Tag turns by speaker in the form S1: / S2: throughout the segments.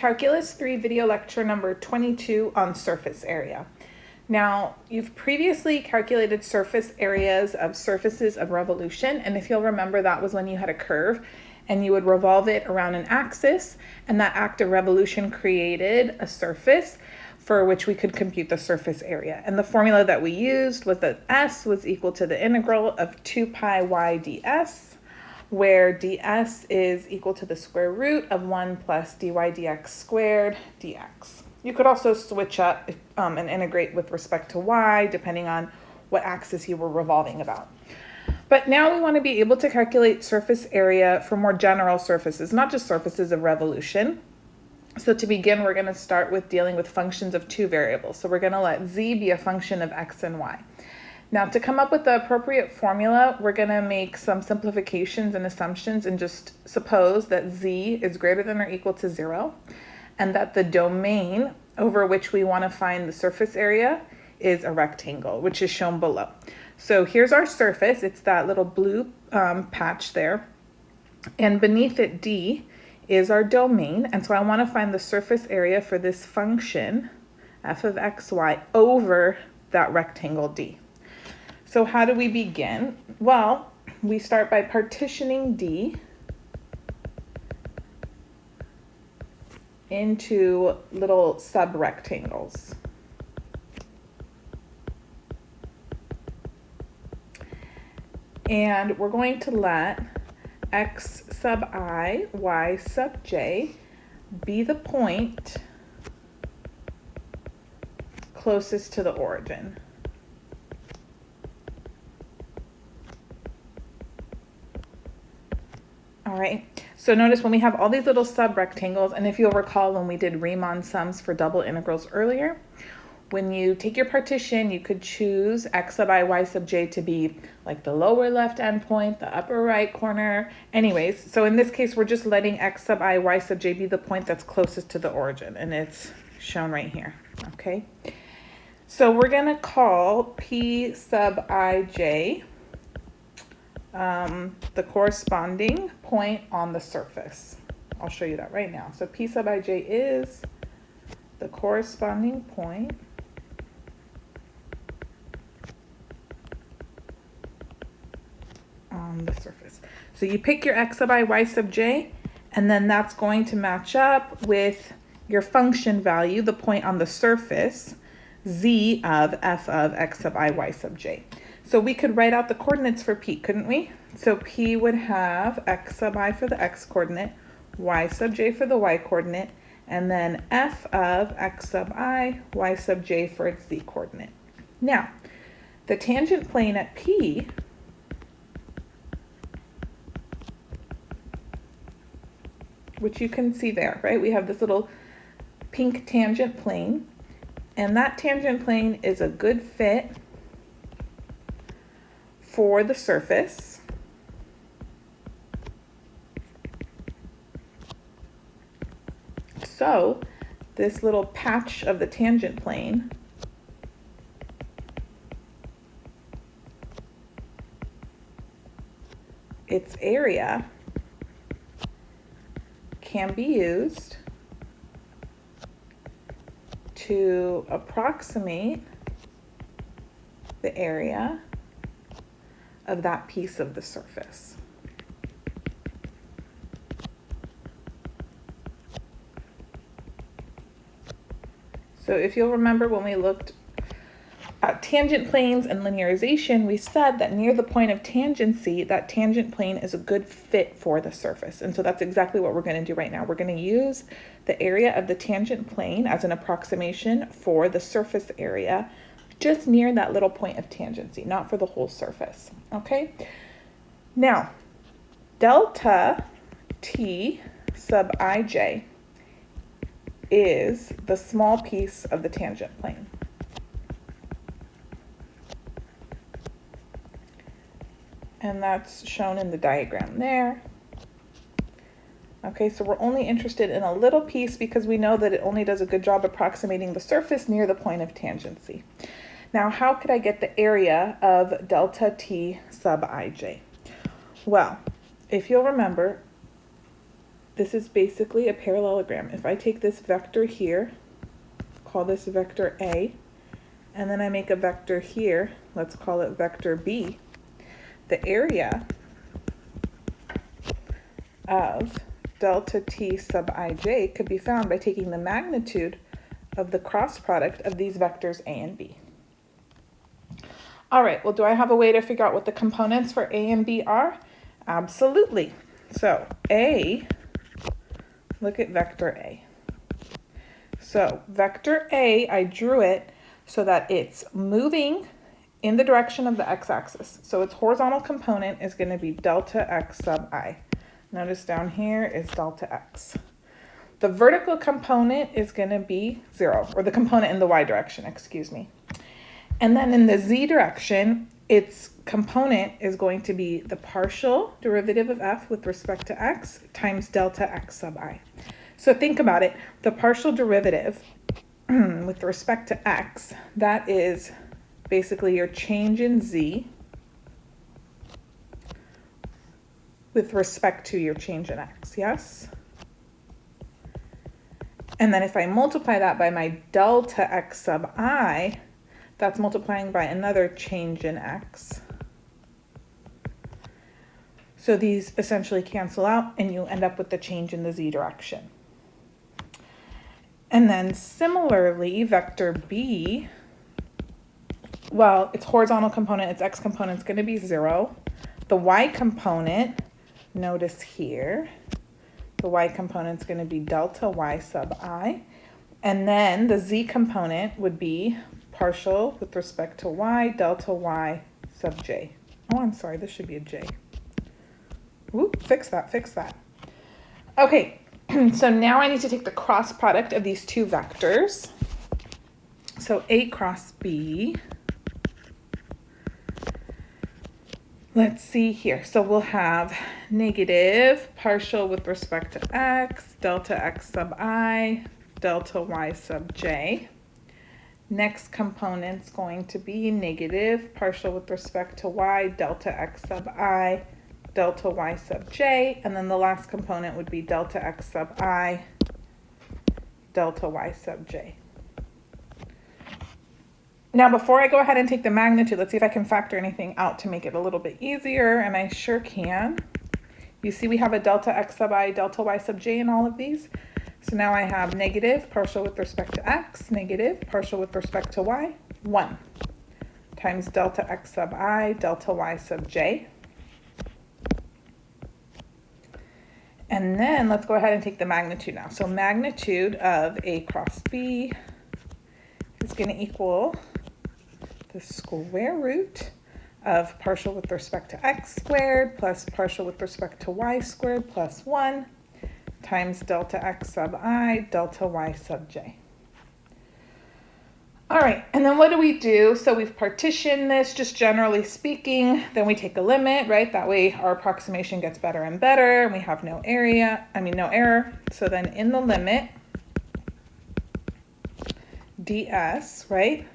S1: Calculus 3 video lecture number 22 on surface area. Now, you've previously calculated surface areas of surfaces of revolution, and if you'll remember, that was when you had a curve and you would revolve it around an axis, and that act of revolution created a surface for which we could compute the surface area. And the formula that we used was that S was equal to the integral of 2 pi y ds, where ds is equal to the square root of 1 plus dy dx squared dx. You could also switch up and integrate with respect to y, depending on what axis you were revolving about. But now we want to be able to calculate surface area for more general surfaces, not just surfaces of revolution. So to begin, we're going to start with dealing with functions of two variables. So we're going to let z be a function of x and y. Now, to come up with the appropriate formula, we're going to make some simplifications and assumptions and just suppose that z is greater than or equal to 0, and that the domain over which we want to find the surface area is a rectangle, which is shown below. So here's our surface. It's that little blue patch there. And beneath it, d, is our domain. And so I want to find the surface area for this function, f of xy, over that rectangle d. So how do we begin? Well, we start by partitioning d into little sub-rectangles. And we're going to let x sub I, y sub j be the point closest to the origin. All right, so notice when we have all these little sub-rectangles, and if you'll recall when we did Riemann sums for double integrals earlier, when you take your partition, you could choose x sub I, y sub j to be like the lower left endpoint, the upper right corner. Anyways, so in this case, we're just letting x sub I, y sub j be the point that's closest to the origin, and it's shown right here, okay? So we're gonna call p sub ij the corresponding point on the surface. I'll show you that right now. So p sub ij is the corresponding point on the surface. So you pick your x sub I, y sub j, and then that's going to match up with your function value, the point on the surface, z of f of x sub I, y sub j. So we could write out the coordinates for p, couldn't we? So p would have x sub I for the x coordinate, y sub j for the y coordinate, and then f of x sub I, y sub j for its z coordinate. Now, the tangent plane at P which you can see there, right? We have this little pink tangent plane, and that tangent plane is a good fit for the surface. So this little patch of the tangent plane its area can be used to approximate the area of that piece of the surface. So if you'll remember when we looked at tangent planes and linearization, we said that near the point of tangency, that tangent plane is a good fit for the surface. And so that's exactly what we're going to do right now. We're going to use the area of the tangent plane as an approximation for the surface area just near that little point of tangency, not for the whole surface, okay? Now, delta t sub ij is the small piece of the tangent plane. And that's shown in the diagram there. Okay, so we're only interested in a little piece because we know that it only does a good job approximating the surface near the point of tangency. Now, how could I get the area of delta t sub ij? Well, if you'll remember, this is basically a parallelogram. If I take this vector here, call this vector A, and then I make a vector here, let's call it vector B, the area of delta t sub ij could be found by taking the magnitude of the cross product of these vectors A and B. All right, well, do I have a way to figure out what the components for A and B are? Absolutely. So A, look at vector A. So vector A, I drew it so that it's moving in the direction of the x-axis. So its horizontal component is going to be delta x sub I. Notice down here is delta x. The vertical component is going to be 0, or the component in the y direction, excuse me. And then in the z direction, its component is going to be the partial derivative of f with respect to x times delta x sub I. So think about it. The partial derivative with respect to x, that is basically your change in z with respect to your change in x, yes? And then if I multiply that by my delta x sub I, that's multiplying by another change in x. So these essentially cancel out and you end up with the change in the z direction. And then similarly, vector B, well, its horizontal component, its x component is going to be 0. The y component, notice here, the y component is going to be delta y sub I. And then the z component would be partial with respect to y, delta y sub j. Oh, I'm sorry, this should be a j. Whoop, fix that. Okay, so now I need to take the cross product of these two vectors. So A cross B. Let's see here. So we'll have negative partial with respect to x, delta x sub I, delta y sub j. Next component's going to be negative partial with respect to y, delta x sub I, delta y sub j. And then the last component would be delta x sub I, delta y sub j. Now, before I go ahead and take the magnitude, let's see if I can factor anything out to make it a little bit easier, and I sure can. You see we have a delta x sub I, delta y sub j in all of these. So now I have negative partial with respect to x, negative partial with respect to y, 1, times delta x sub I, delta y sub j. And then let's go ahead and take the magnitude now. So magnitude of A cross B is going to equal the square root of partial with respect to x squared plus partial with respect to y squared plus 1 times delta x sub I, delta y sub j. All right, and then what do we do? So we've partitioned this, just generally speaking, then we take a limit, right? That way our approximation gets better and better, and we have no error. So then in the limit, ds, right?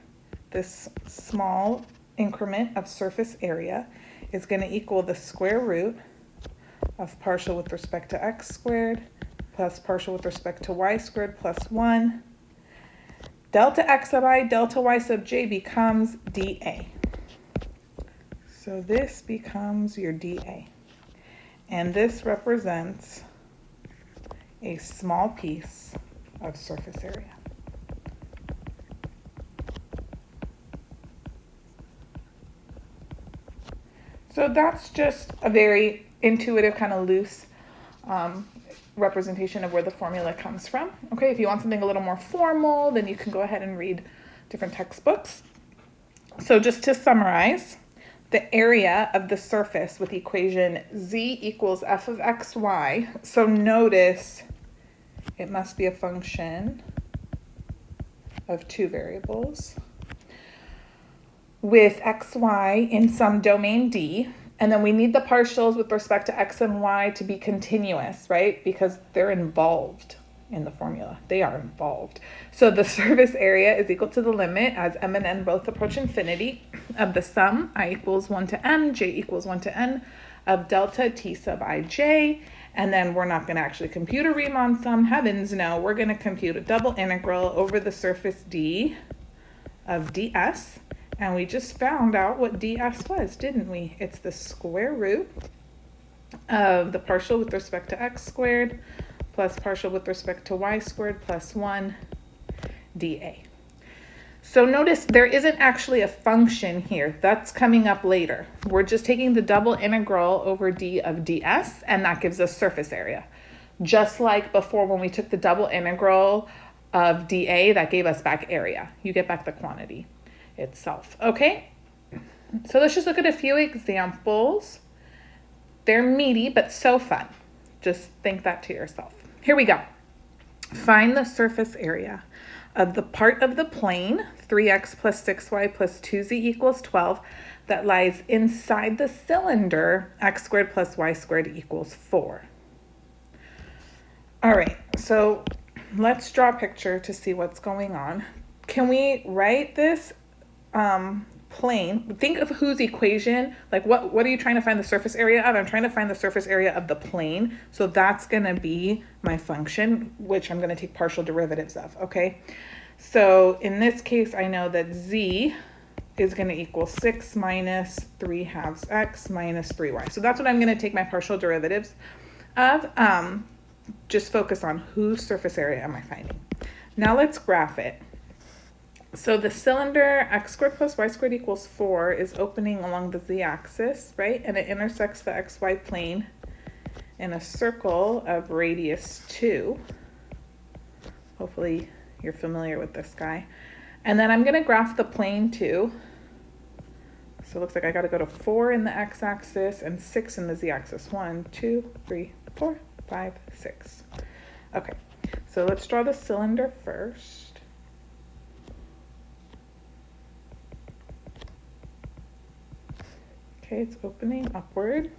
S1: This small increment of surface area is going to equal the square root of partial with respect to x squared plus partial with respect to y squared plus 1. Delta x sub I, delta y sub j becomes dA. So this becomes your dA. And this represents a small piece of surface area. So that's just a very intuitive, kind of loose representation of where the formula comes from. Okay, if you want something a little more formal, then you can go ahead and read different textbooks. So just to summarize, the area of the surface with the equation z equals f of xy. So notice it must be a function of two variables with xy in some domain D, and then we need the partials with respect to x and y to be continuous, right? Because they're involved in the formula. They are involved. So the surface area is equal to the limit as m and n both approach infinity of the sum I equals 1 to m, j equals 1 to n of delta t sub ij. And then we're not going to actually compute a Riemann sum. Heavens no, we're going to compute a double integral over the surface D of ds. And we just found out what ds was, didn't we? It's the square root of the partial with respect to x squared plus partial with respect to y squared plus 1 dA. So notice there isn't actually a function here. That's coming up later. We're just taking the double integral over d of ds, and that gives us surface area. Just like before when we took the double integral of dA, that gave us back area. You get back the quantity itself. Okay, so let's just look at a few examples. They're meaty, but so fun. Just think that to yourself. Here we go. Find the surface area of the part of the plane, 3x plus 6y plus 2z equals 12, that lies inside the cylinder, x squared plus y squared equals 4. All right, so let's draw a picture to see what's going on. Can we write this plane? Think of whose equation, like what are you trying to find the surface area of? I'm trying to find the surface area of the plane. So that's going to be my function, which I'm going to take partial derivatives of, okay? So in this case, I know that z is going to equal 6 minus 3 halves x minus 3y. So that's what I'm going to take my partial derivatives of. Just focus on whose surface area am I finding. Now let's graph it. So the cylinder x squared plus y squared equals 4 is opening along the z-axis, right? And it intersects the xy plane in a circle of radius 2. Hopefully you're familiar with this guy. And then I'm going to graph the plane too. So it looks like I got to go to 4 in the x-axis and 6 in the z-axis. 1, 2, 3, 4, 5, 6. Okay, so let's draw the cylinder first. Okay, it's opening upward.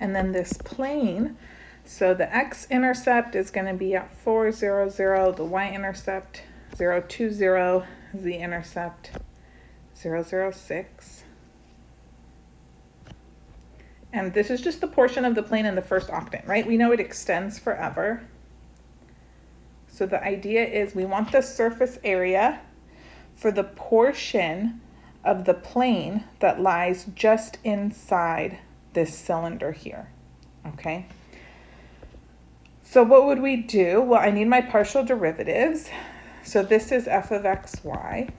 S1: And then this plane, so the x-intercept is going to be at 4, 0, 0, the y-intercept 0, 2, 0, z-intercept 0, 0, 6. And this is just the portion of the plane in the first octant, right? We know it extends forever. So the idea is we want the surface area for the portion of the plane that lies just inside this cylinder here, okay? So what would we do? Well, I need my partial derivatives. So this is f of xy.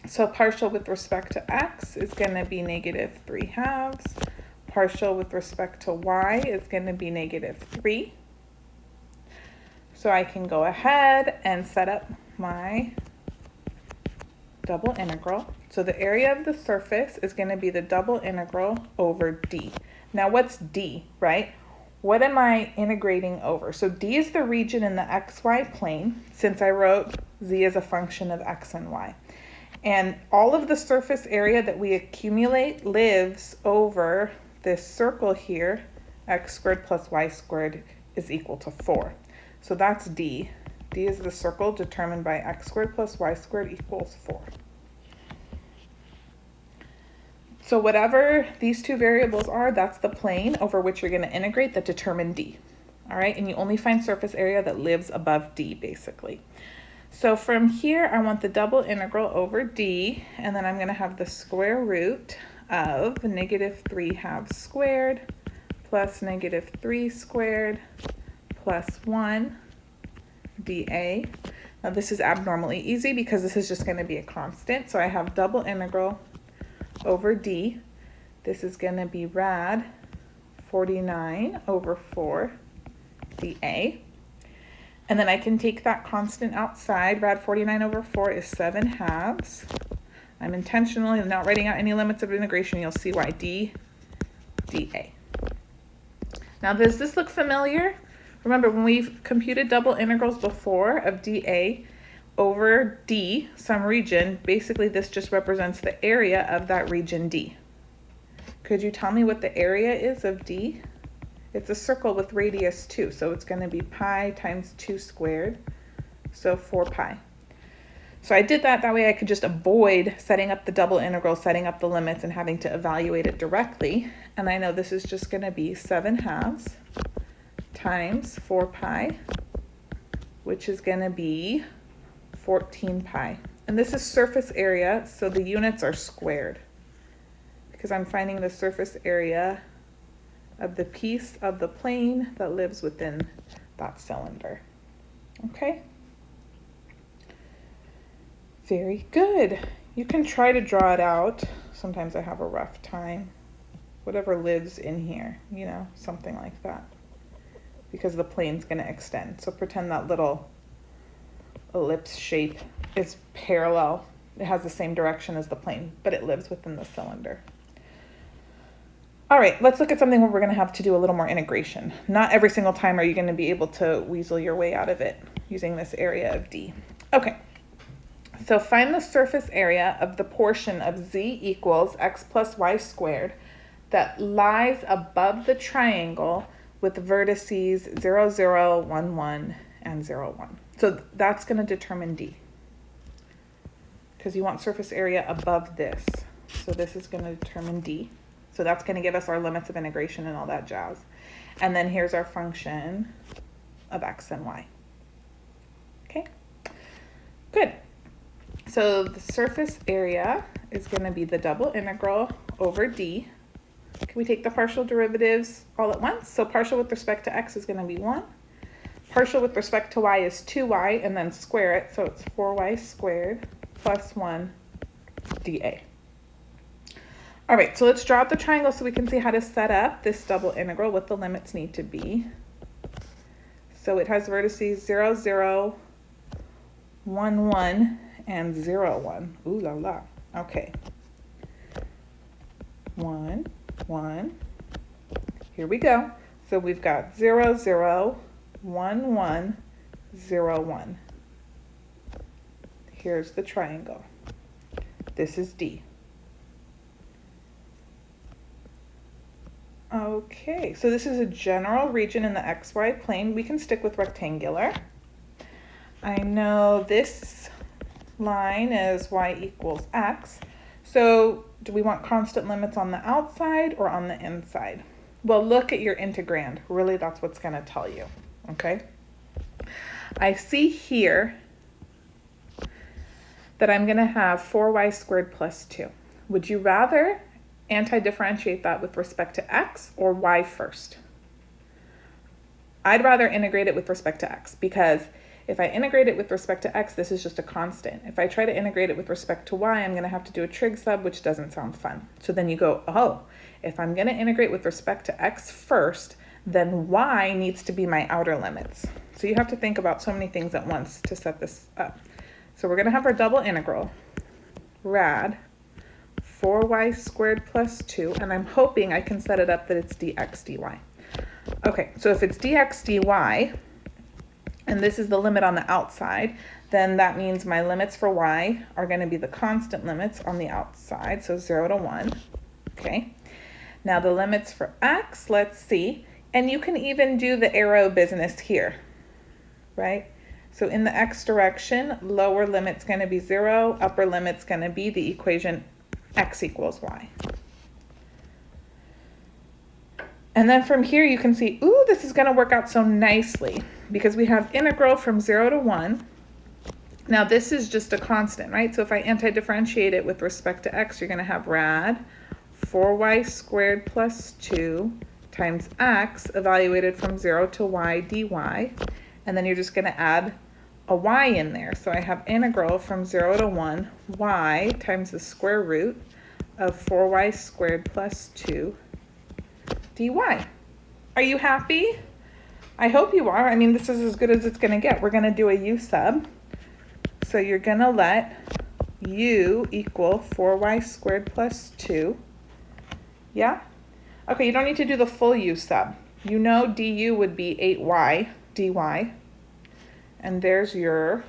S1: So partial with respect to x is going to be negative 3 halves. Partial with respect to y is going to be negative 3. So I can go ahead and set up my double integral. So the area of the surface is going to be the double integral over d. Now what's d, right? What am I integrating over? So d is the region in the xy plane, since I wrote z as a function of x and y. And all of the surface area that we accumulate lives over this circle here, x squared plus y squared is equal to 4. So that's d. D is the circle determined by x squared plus y squared equals 4. So whatever these two variables are, that's the plane over which you're going to integrate that determine d. All right, and you only find surface area that lives above d, basically. So from here, I want the double integral over d, and then I'm going to have the square root of negative 3 halves squared plus negative 3 squared plus 1 dA. Now this is abnormally easy because this is just going to be a constant. So I have double integral over d. This is going to be rad 49 over 4 dA. And then I can take that constant outside. Rad 49 over 4 is 7 halves. I'm intentionally not writing out any limits of integration. You'll see why d dA. Now does this look familiar? Remember, when we've computed double integrals before of dA over d, some region, basically this just represents the area of that region d. Could you tell me what the area is of d? It's a circle with radius 2, so it's going to be pi times 2 squared, so 4 pi. So I did that way I could just avoid setting up the double integral, setting up the limits, and having to evaluate it directly. And I know this is just going to be 7/2 times 4 pi, which is going to be 14 pi. And this is surface area, so the units are squared, because I'm finding the surface area of the piece of the plane that lives within that cylinder. Okay? Very good. You can try to draw it out. Sometimes I have a rough time. Whatever lives in here, you know, something like that. Because the plane's going to extend. So pretend that little ellipse shape is parallel. It has the same direction as the plane, but it lives within the cylinder. All right, let's look at something where we're going to have to do a little more integration. Not every single time are you going to be able to weasel your way out of it using this area of D. Okay. So find the surface area of the portion of z equals x plus y squared that lies above the triangle with vertices 0, 0, 1, 1, and 0, 1. So that's going to determine D, because you want surface area above this. So this is going to determine D. So that's going to give us our limits of integration and all that jazz. And then here's our function of x and y. Okay, good. So the surface area is going to be the double integral over D. Can we take the partial derivatives all at once? So partial with respect to x is going to be 1. Partial with respect to y is 2y, and then square it. So it's 4y squared plus 1 dA. All right, so let's draw out the triangle so we can see how to set up this double integral, what the limits need to be. So it has vertices 0, 0, 1, 1, and 0, 1. Ooh la la. Okay. 1, 1. Here we go. So we've got 0, 0, 1, 1, 0, 1. Here's the triangle. This is D. Okay, so this is a general region in the xy plane. We can stick with rectangular. I know this line is y equals x. So do we want constant limits on the outside or on the inside? Well, look at your integrand. Really, that's what's going to tell you. Okay. I see here that I'm going to have 4y squared plus 2. Would you rather anti-differentiate that with respect to x or y first? I'd rather integrate it with respect to x, because if I integrate it with respect to x, this is just a constant. If I try to integrate it with respect to y, I'm going to have to do a trig sub, which doesn't sound fun. So then you go, oh, if I'm going to integrate with respect to x first, then y needs to be my outer limits. So you have to think about so many things at once to set this up. So we're going to have our double integral, rad 4y squared plus 2, and I'm hoping I can set it up that it's dx dy. Okay, so if it's dx dy, and this is the limit on the outside, then that means my limits for y are going to be the constant limits on the outside, so 0 to 1. Okay, now the limits for x, let's see, and you can even do the arrow business here, right? So in the x direction, lower limit's going to be 0, upper limit's going to be the equation x equals y. And then from here you can see, ooh, this is going to work out so nicely because we have integral from 0 to 1. Now this is just a constant, right? So if I anti-differentiate it with respect to x, you're going to have rad 4y squared plus 2 times x evaluated from 0 to y dy. And then you're just going to add a y in there. So I have integral from 0 to 1 y times the square root of 4y squared plus 2 dy. Are you happy? I hope you are. I mean, this is as good as it's going to get. We're going to do a u sub. So you're going to let u equal 4y squared plus 2. Yeah? Okay, you don't need to do the full u sub. You know du would be 8y dy. And there's your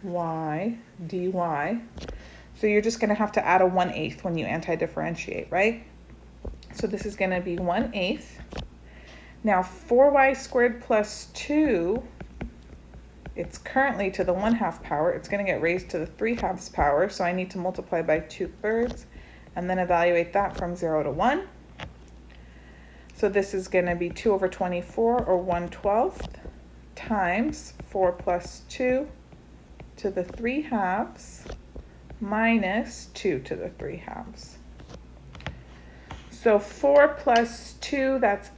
S1: y dy. So you're just going to have to add a 1/8 when you anti-differentiate, right? So this is going to be 1/8. Now 4y squared plus 2, it's currently to the 1/2 power. It's going to get raised to the 3/2 power, so I need to multiply by 2/3 and then evaluate that from 0 to 1. So this is going to be 2 over 24, or 1/12, times 4 plus 2 to the 3/2 minus 2 to the 3/2. So 4 plus 2, that's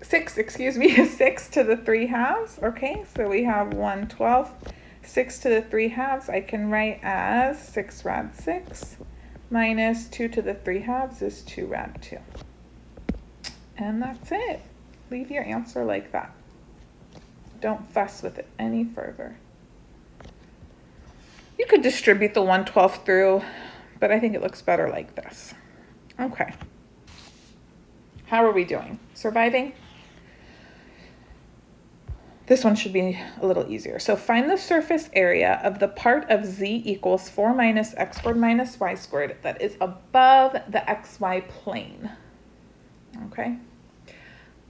S1: 6 to the 3/2. Okay, so we have 1/12. 6 to the 3/2 I can write as 6 rad 6 minus 2 to the 3/2 is 2 rad 2. And that's it. Leave your answer like that. Don't fuss with it any further. You could distribute the 1/12 through, but I think it looks better like this. Okay. How are we doing? Surviving? This one should be a little easier. So find the surface area of the part of z equals 4 minus x squared minus y squared that is above the xy plane. Okay?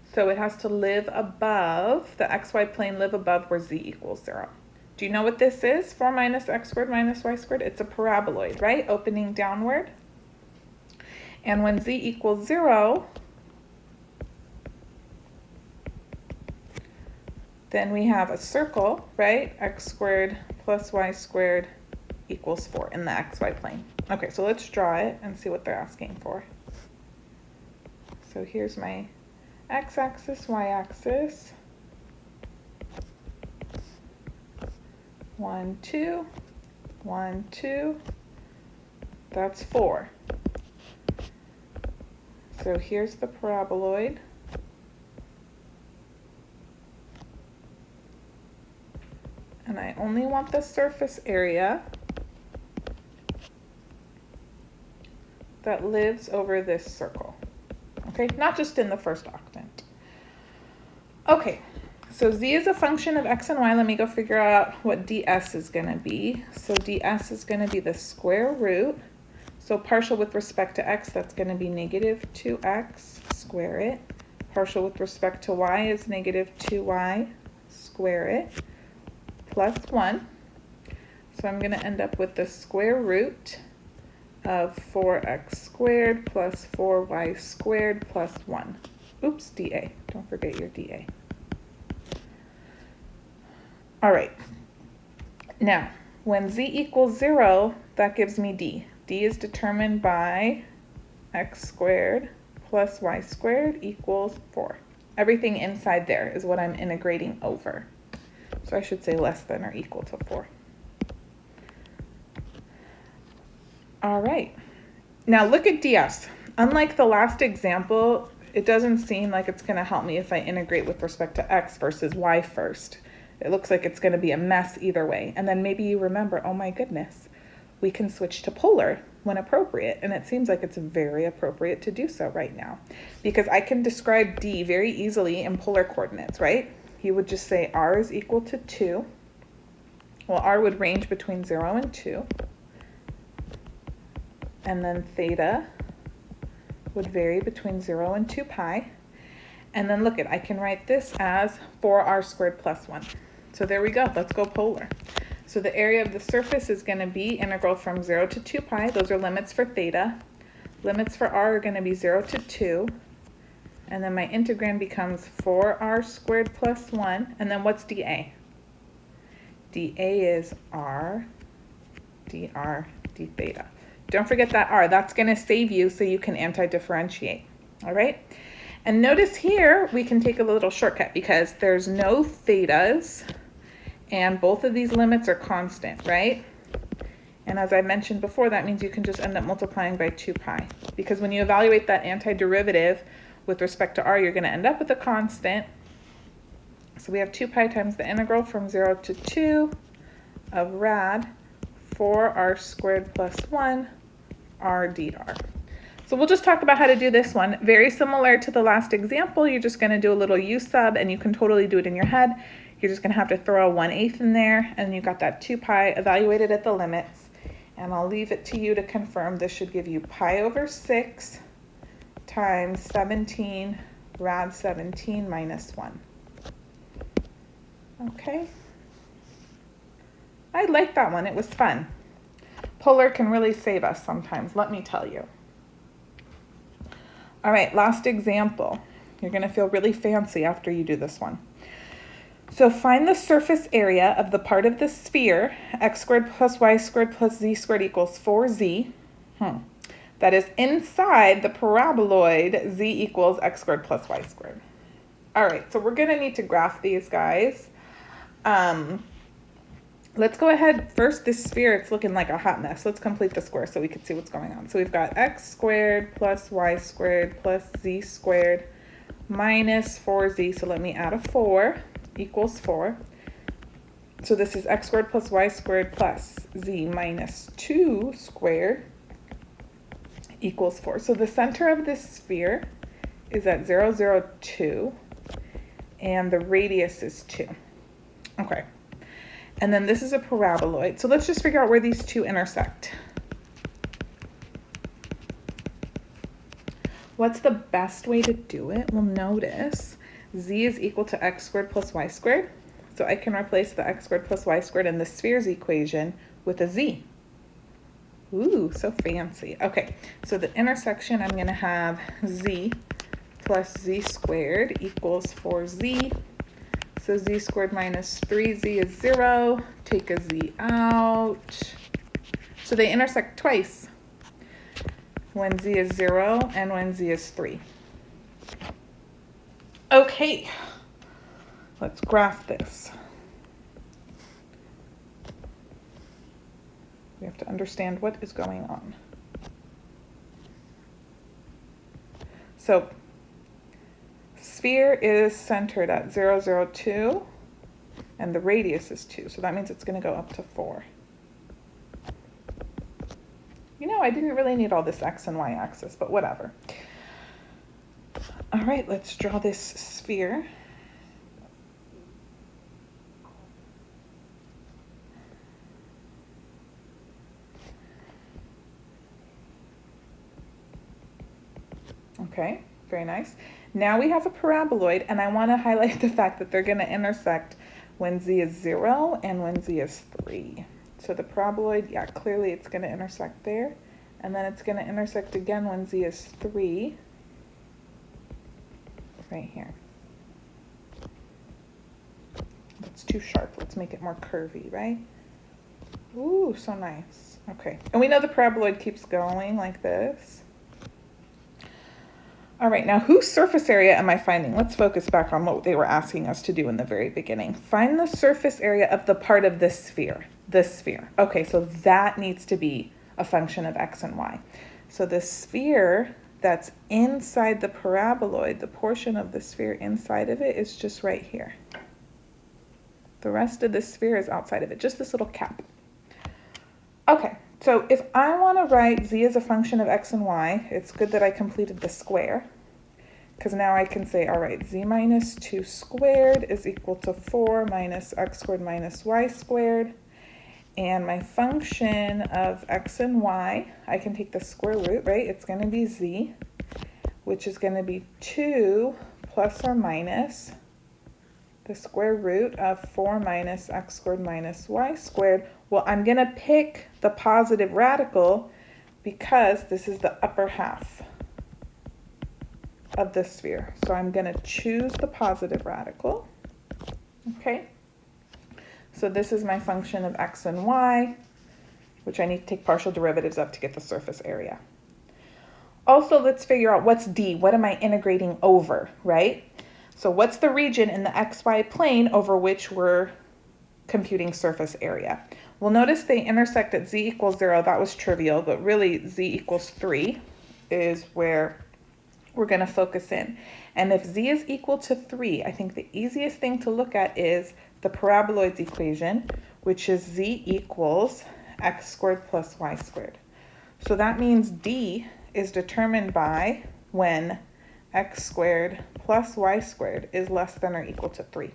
S1: So it has to live above, the xy plane live above where z equals 0. Do you know what this is? 4 minus x squared minus y squared? It's a paraboloid, right? Opening downward. And when z equals 0, then we have a circle, right? X squared plus y squared equals 4 in the xy plane. Okay, so let's draw it and see what they're asking for. So here's my x-axis, y-axis. 1, 2, 1, 2. That's 4. So here's the paraboloid. And I only want the surface area that lives over this circle. Okay, not just in the first octant. Okay, so z is a function of x and y. Let me go figure out what ds is going to be. So ds is going to be the square root. So partial with respect to x, that's going to be negative 2x, square it. Partial with respect to y is negative 2y, square it, plus 1. So I'm going to end up with the square root of 4x squared plus 4y squared plus 1. Oops, dA. Don't forget your dA. All right. Now, when z equals 0, that gives me d. d is determined by x squared plus y squared equals 4. Everything inside there is what I'm integrating over. So I should say less than or equal to 4. All right. Now look at ds. Unlike the last example, it doesn't seem like it's going to help me if I integrate with respect to x versus y first. It looks like it's going to be a mess either way. And then maybe you remember, oh my goodness, we can switch to polar when appropriate. And it seems like it's very appropriate to do so right now, because I can describe d very easily in polar coordinates, right? You would just say r is equal to 2. Well, r would range between 0 and 2. And then theta would vary between 0 and 2 pi. And then look at, I can write this as 4r squared plus 1. So there we go, let's go polar. So the area of the surface is going to be integral from 0 to 2 pi. Those are limits for theta. Limits for r are going to be 0 to 2. And then my integrand becomes 4r squared plus 1. And then what's dA? dA is r dr d theta. Don't forget that r. That's going to save you so you can anti-differentiate. All right? And notice here we can take a little shortcut because there's no thetas and both of these limits are constant, right? And as I mentioned before, that means you can just end up multiplying by 2 pi. Because when you evaluate that antiderivative with respect to r, you're going to end up with a constant. So we have 2 pi times the integral from 0 to 2 of rad 4r squared plus 1 r dr. So we'll just talk about how to do this one. Very similar to the last example, you're just going to do a little u sub, and you can totally do it in your head. You're just going to have to throw a 1/8 in there, and you got that 2 pi evaluated at the limits. And I'll leave it to you to confirm. This should give you pi over 6 times 17 rad 17 minus 1. Okay. I like that one. It was fun. Polar can really save us sometimes, let me tell you. All right, last example. You're going to feel really fancy after you do this one. So find the surface area of the part of the sphere, x squared plus y squared plus z squared equals 4z. That is inside the paraboloid z equals x squared plus y squared. All right, so we're going to need to graph these guys. Let's go ahead. First, this sphere, it's looking like a hot mess. Let's complete the square so we can see what's going on. So we've got x squared plus y squared plus z squared minus 4z. So let me add a 4 equals 4. So this is x squared plus y squared plus z minus 2 squared equals 4. So the center of this sphere is at 0, 0, 2, and the radius is 2. Okay. And then this is a paraboloid. So let's just figure out where these two intersect. What's the best way to do it? Well, notice z is equal to x squared plus y squared. So I can replace the x squared plus y squared in the sphere's equation with a z. Ooh, so fancy. Okay, so the intersection, I'm going to have z plus z squared equals 4z. So z squared minus 3z is 0. Take a z out. So they intersect twice, when z is 0 and when z is 3. Okay, let's graph this. We have to understand what is going on. So sphere is centered at 0, 0, 2, and the radius is 2. So that means it's going to go up to 4. You know, I didn't really need all this x and y axis, but whatever. All right, let's draw this sphere. Okay, very nice. Now we have a paraboloid, and I want to highlight the fact that they're going to intersect when z is 0 and when z is 3. So the paraboloid, yeah, clearly it's going to intersect there, and then it's going to intersect again when z is 3, right here. That's too sharp. Let's make it more curvy, right? Ooh, so nice. Okay, and we know the paraboloid keeps going like this. All right, now whose surface area am I finding? Let's focus back on what they were asking us to do in the very beginning. Find the surface area of the part of this sphere. This sphere. Okay, so that needs to be a function of x and y. So the sphere that's inside the paraboloid, the portion of the sphere inside of it is just right here. The rest of the sphere is outside of it, just this little cap. Okay. So if I want to write z as a function of x and y, it's good that I completed the square, because now I can say, all right, z minus 2 squared is equal to 4 minus x squared minus y squared. And my function of x and y, I can take the square root, right? It's going to be z, which is going to be 2 plus or minus the square root of 4 minus x squared minus y squared. Well, I'm going to pick the positive radical because this is the upper half of the sphere. So I'm going to choose the positive radical. Okay. So this is my function of x and y, which I need to take partial derivatives of to get the surface area. Also, let's figure out what's d. What am I integrating over, right? So what's the region in the xy plane over which we're computing surface area? Well, notice they intersect at z equals 0. That was trivial, but really z equals 3 is where we're going to focus in. And if z is equal to 3, I think the easiest thing to look at is the paraboloid's equation, which is z equals x squared plus y squared. So that means d is determined by when x squared plus y squared is less than or equal to 3.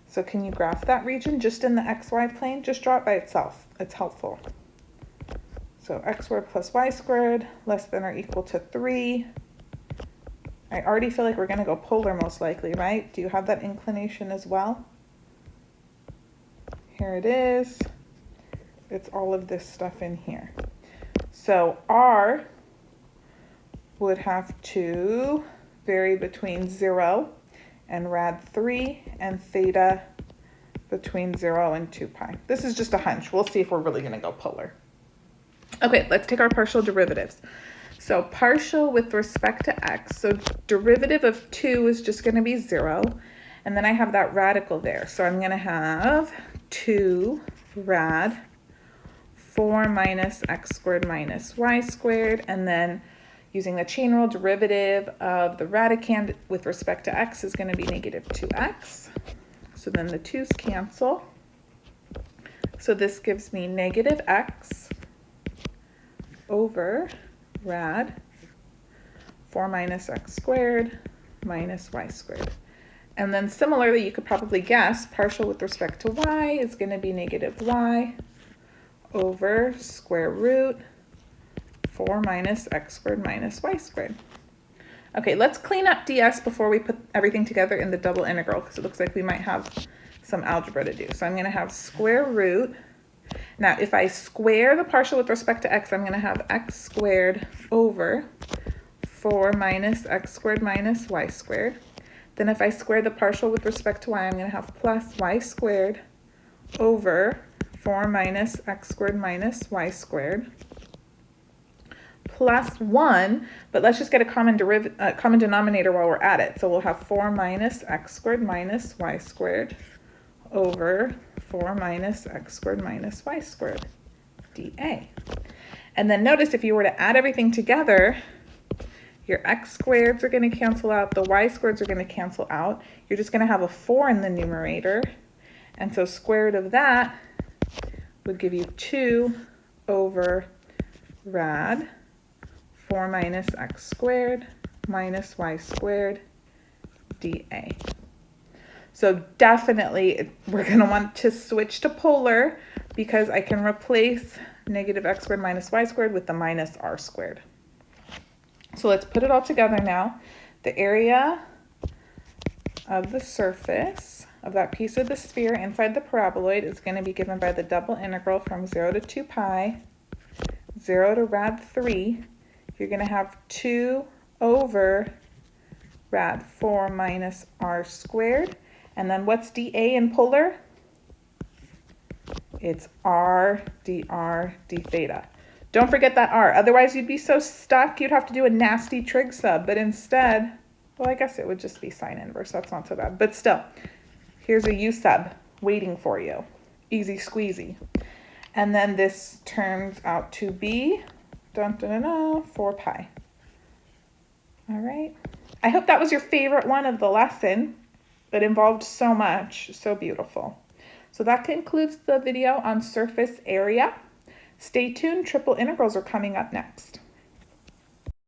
S1: So can you graph that region just in the xy plane? Just draw it by itself. It's helpful. So x squared plus y squared less than or equal to 3. I already feel like we're going to go polar most likely, right? Do you have that inclination as well? Here it is. It's all of this stuff in here. So r would have to vary between 0 and rad 3 and theta between 0 and 2 pi. This is just a hunch. We'll see if we're really going to go polar. Okay, let's take our partial derivatives. So partial with respect to x. So derivative of 2 is just going to be 0. And then I have that radical there. So I'm going to have 2 rad 4 minus x squared minus y squared. And then using the chain rule, derivative of the radicand with respect to x is going to be negative 2x. So then the 2's cancel. So this gives me negative x over rad 4 minus x squared minus y squared. And then similarly, you could probably guess partial with respect to y is going to be negative y over square root 4 minus x squared minus y squared. Okay, let's clean up ds before we put everything together in the double integral, because it looks like we might have some algebra to do. So I'm going to have square root. Now, if I square the partial with respect to x, I'm going to have x squared over 4 minus x squared minus y squared. Then if I square the partial with respect to y, I'm going to have plus y squared over 4 minus x squared minus y squared plus 1, but let's just get a common denominator while we're at it. So we'll have 4 minus x squared minus y squared over 4 minus x squared minus y squared dA. And then notice if you were to add everything together, your x squareds are going to cancel out, the y squareds are going to cancel out. You're just going to have a 4 in the numerator. And so square root of that would give you 2 over rad 4 minus x squared minus y squared dA. So definitely we're going to want to switch to polar because I can replace negative x squared minus y squared with the minus r squared. So let's put it all together now. The area of the surface of that piece of the sphere inside the paraboloid is going to be given by the double integral from 0 to 2 pi, 0 to rad 3. You're going to have 2 over rad 4 minus r squared. And then what's dA in polar? It's r dr d theta. Don't forget that r. Otherwise, you'd be so stuck, you'd have to do a nasty trig sub. But instead, well, I guess it would just be sine inverse. That's not so bad. But still, here's a u sub waiting for you. Easy squeezy. And then this turns out to be 4 pi. All right. I hope that was your favorite one of the lesson. It involved so much, so beautiful. So that concludes the video on surface area. Stay tuned, triple integrals are coming up next.